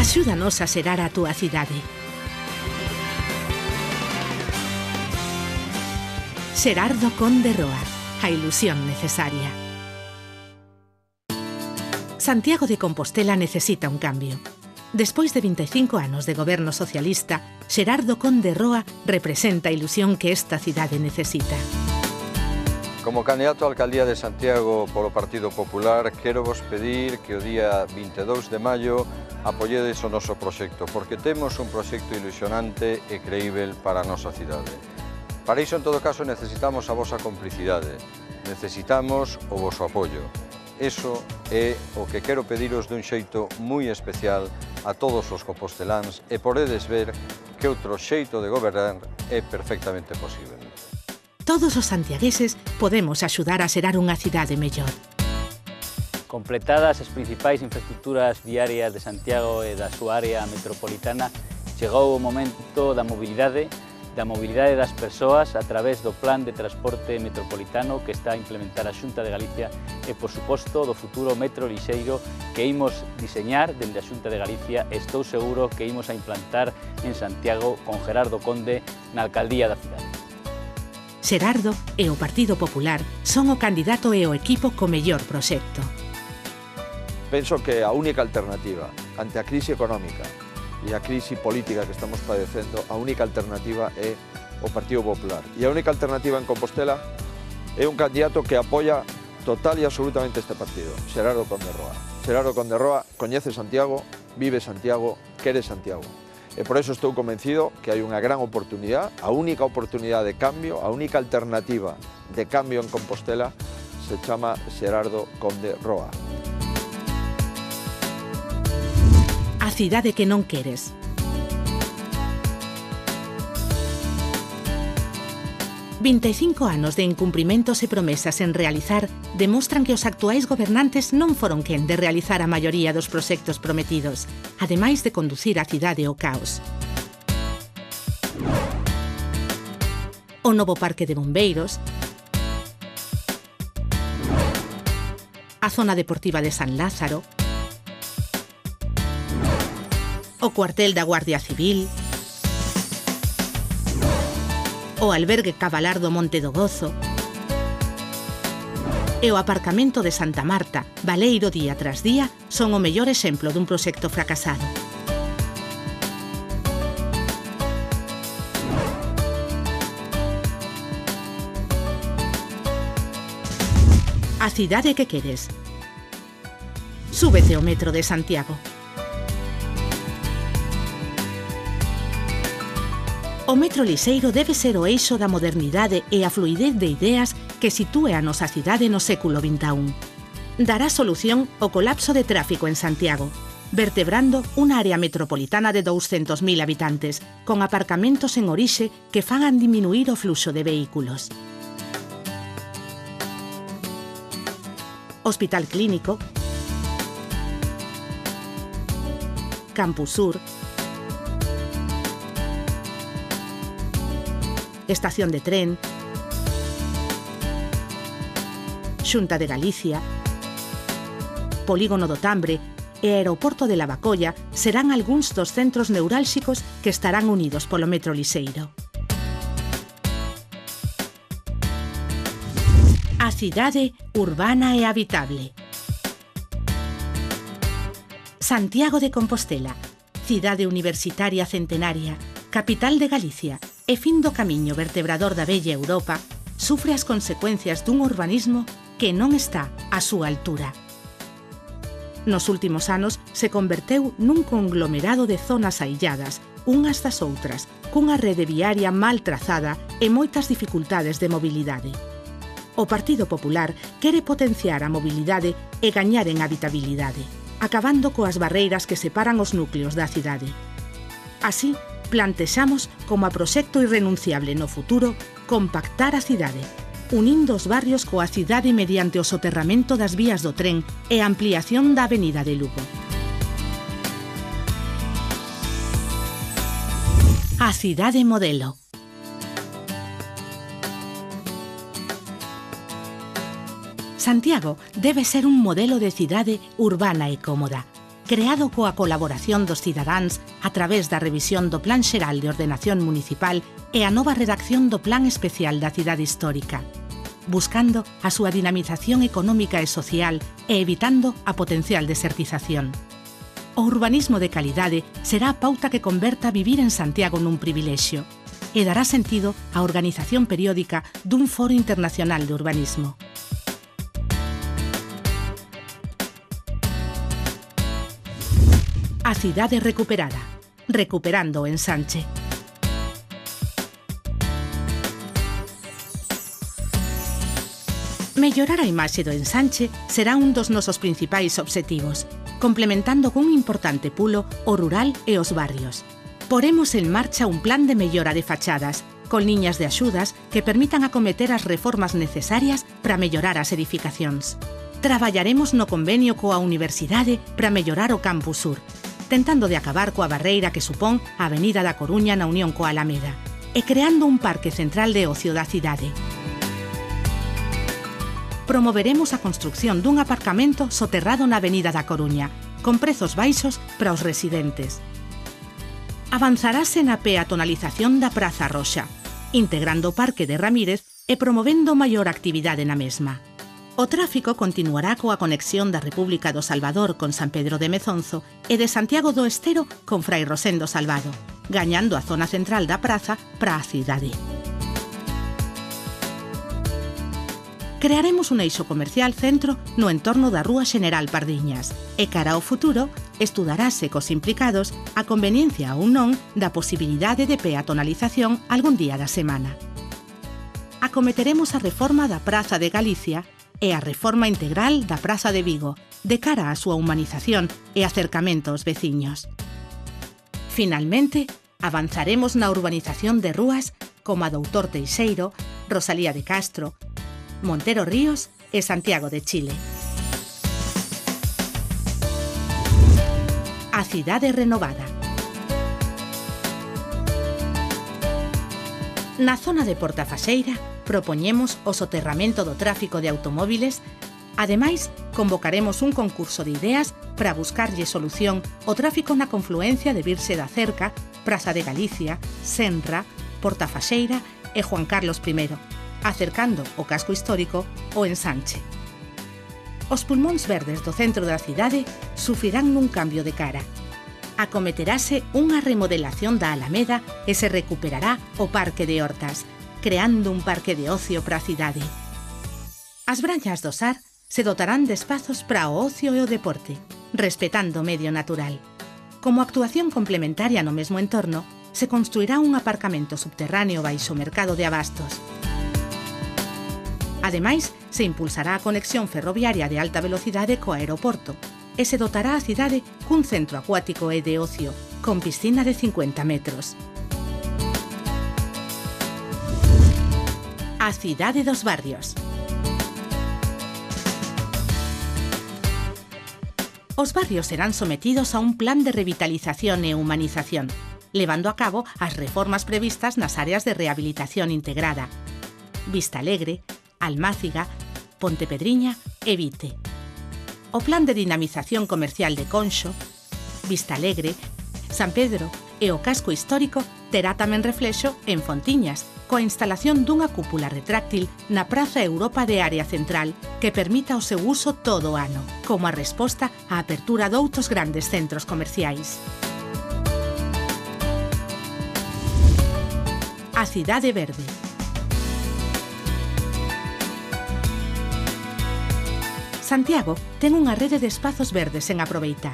Axúdanos a xerar a túa cidade. Xerardo Conde Roa, a ilusión necesaria. Santiago de Compostela necesita un cambio. Despois de 25 anos de goberno socialista, Xerardo Conde Roa representa a ilusión que esta cidade necesita. Como candidato á alcaldía de Santiago polo Partido Popular, quero vos pedir que o día 22 de maio apoyedes o noso proxecto, porque temos un proxecto ilusionante e creíble para a nosa cidade. Para iso, en todo caso, necesitamos a vosa complicidade, necesitamos o voso apoio. Eso é o que quero pediros dun xeito moi especial a todos os composteláns e podedes ver que outro xeito de gobernar é perfectamente posible. Todos os santiagueses podemos axudar a xerar unha cidade mellor. Completadas as principais infraestructuras viarias de Santiago e da súa área metropolitana, chegou o momento da mobilidade das persoas a través do Plan de Transporte Metropolitano que está a implementar a Xunta de Galicia e, por suposto, do futuro metro lixeiro que imos diseñar dende a Xunta de Galicia e estou seguro que imos a implantar en Santiago con Gerardo Conde na alcaldía da cidade. Xerardo e o Partido Popular son o candidato e o equipo co mellor proxecto. Penso que a única alternativa ante a crise económica e a crise política que estamos padecendo, a única alternativa é o Partido Popular. E a única alternativa en Compostela é un candidato que apoia total e absolutamente este partido, Xerardo Conde Roa. Xerardo Conde Roa coñece Santiago, vive Santiago, quere Santiago. E por eso estou convencido que hai unha gran oportunidade, a única oportunidade de cambio, a única alternativa de cambio en Compostela se chama Xerardo Conde Roa. A cidade que non queres. «25 anos de incumprimentos e promesas en realizar demostran que os actuais gobernantes non foron quen de realizar a maioría dos proxectos prometidos, ademais de conducir a cidade ao caos. O novo parque de bombeiros, a zona deportiva de San Lázaro, o cuartel da Guardia Civil, o albergue Cabalar do Monte do Gozo e o aparcamento de Santa Marta, baleiro día tras día, son o mellor exemplo dun proxecto fracasado. A cidade que queres. Súbete ao metro de Santiago. O metro lixeiro debe ser o eixo da modernidade e a fluidez de ideas que sitúe a nosa cidade no século XXI. Dará solución ao colapso de tráfico en Santiago, vertebrando unha área metropolitana de 200.000 habitantes, con aparcamentos en orixe que fagan diminuir o fluxo de vehículos. Hospital Clínico, Campus Sur, estación de tren, Xunta de Galicia, Polígono do Tambre e Aeroporto de Lavacolla serán algúns dos centros neurálxicos que estarán unidos polo metro lixeiro. A cidade urbana e habitable. Santiago de Compostela, cidade universitaria centenaria, capital de Galicia e fin do camiño vertebrador da bella Europa, sufre as consecuencias dun urbanismo que non está á súa altura. Nos últimos anos se converteu nun conglomerado de zonas ailladas, unhas das outras, cunha rede viaria mal trazada e moitas dificultades de mobilidade. O Partido Popular quere potenciar a mobilidade e gañar en habitabilidade, acabando coas barreiras que separan os núcleos da cidade. Así, plantexamos como a proxecto irrenunciable no futuro compactar a cidade, unindo os barrios coa cidade mediante o soterramento das vías do tren e a ampliación da avenida de Lugo. A cidade modelo. Santiago debe ser un modelo de cidade urbana e cómoda, creado coa colaboración dos cidadáns a través da revisión do Plan Xeral de Ordenación Municipal e a nova redacción do Plan Especial da Cidade Histórica, buscando a súa dinamización económica e social e evitando a potencial desertización. O urbanismo de calidade será a pauta que converta vivir en Santiago nun privilexio e dará sentido á organización periódica dun foro internacional de urbanismo. A cidade recuperada, recuperando o ensanche. Mellorar a imaxe do ensanche será un dos nosos principais obxectivos, complementando cun importante pulo o rural e os barrios. Poremos en marcha un plan de mellora de fachadas, con liñas de axudas que permitan acometer as reformas necesarias para mellorar as edificacións. Traballaremos no convenio coa Universidade para mellorar o Campus Sur, tentando de acabar coa barreira que supón a Avenida da Coruña na unión coa Alameda, e creando un parque central de ocio da cidade. Promoveremos a construción dun aparcamento soterrado na Avenida da Coruña, con prezos baixos para os residentes. Avanzarase na peatonalización da Praza Roxa, integrando o Parque de Ramírez e promovendo maior actividade na mesma. O tráfico continuará coa conexión da República do Salvador con San Pedro de Mezonzo e de Santiago do Estero con Frai Rosendo Salvado, gañando a zona central da praza para a cidade. Crearemos un eixo comercial centro no entorno da Rúa Xeneral Pardiñas e cara ao futuro estudarase cos implicados a conveniencia ou non da posibilidade de peatonalización algún día da semana. Acometeremos a reforma da Praza de Galicia e a reforma integral da Praza de Vigo, de cara á súa humanización e acercamento aos veciños. Finalmente, avanzaremos na urbanización de rúas como a Doutor Teixeiro, Rosalía de Castro, Montero Ríos e Santiago de Chile. A cidade renovada. Na zona de Portafaxeira propoñemos o soterramento do tráfico de automóviles. Ademais, convocaremos un concurso de ideas para buscarlle solución ao tráfico na confluencia de Virxe da Cerca, Praza de Galicia, Senra, Portafaxeira e Juan Carlos I, acercando o casco histórico ao ensanche. Os pulmóns verdes do centro da cidade sufrirán nun cambio de cara. Acometerase unha remodelación da Alameda e se recuperará o Parque de Hortas, creando un parque de ocio para a cidade. As branchas do Sar se dotarán de espazos para o ocio e o deporte, respetando o medio natural. Como actuación complementaria no mesmo entorno, se construirá un aparcamento subterráneo baixo o mercado de abastos. Ademais, se impulsará a conexión ferroviaria de alta velocidade co aeroporto e se dotará a cidade cun centro acuático e de ocio, con piscina de 50 metros. A cidade dos barrios. Os barrios serán sometidos a un plan de revitalización e humanización, levando a cabo as reformas previstas nas áreas de rehabilitación integrada: Vista Alegre, Almáciga, Pontepedriña e Vite. O plan de dinamización comercial de Conxo, Vista Alegre, San Pedro e o casco histórico terá tamén reflexo en Fontiñas, coa instalación dunha cúpula retráctil na Praza Europa de área central que permita o seu uso todo o ano, como a resposta á apertura doutros grandes centros comerciais. A cidade verde. Santiago ten unha rede de espazos verdes sen aproveitar.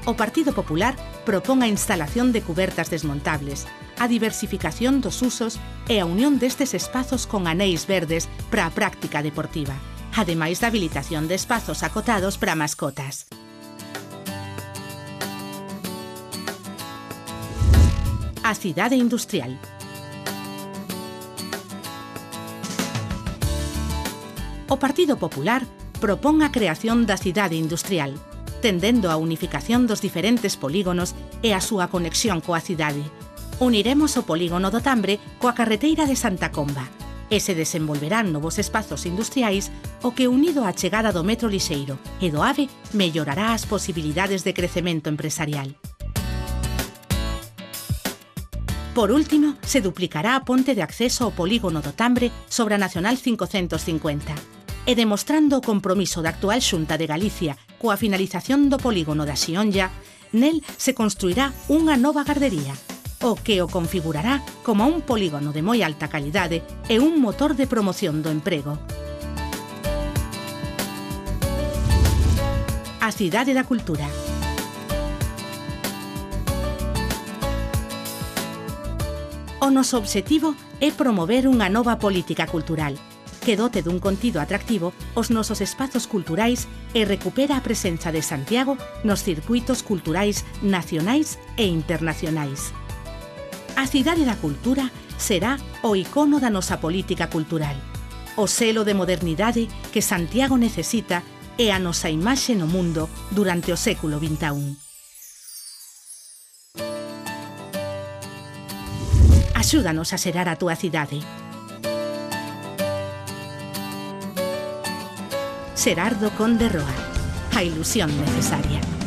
O Partido Popular propón a instalación de cubertas desmontables, a diversificación dos usos e a unión destes espazos con anéis verdes para a práctica deportiva, ademais da habilitación de espazos acotados para mascotas. A cidade industrial. O Partido Popular propón a creación da cidade industrial, tendendo a unificación dos diferentes polígonos e a súa conexión coa cidade. Uniremos o polígono do Tambre coa carreteira de Santa Comba, e se desenvolverán novos espazos industriais, o que unido á chegada do metro lixeiro e do AVE mellorará as posibilidades de crecemento empresarial. Por último, se duplicará a ponte de acceso ao polígono do Tambre sobre a Nacional 550. E demostrando o compromiso da actual Xunta de Galicia coa finalización do polígono da Xionlla, nel se construirá unha nova gardería, o que o configurará como un polígono de moi alta calidade e un motor de promoción do emprego. A Cidade da Cultura. O noso obxectivo é promover unha nova política cultural que dote dun contido atractivo os nosos espazos culturais e recupera a presenza de Santiago nos circuitos culturais nacionais e internacionais. A Cidade da Cultura será o icono da nosa política cultural, o selo de modernidade que Santiago necesita e a nosa imaxe no mundo durante o século XXI. Axúdanos a xerar a túa cidade. Xerardo Conde Roa, a ilusión necesaria.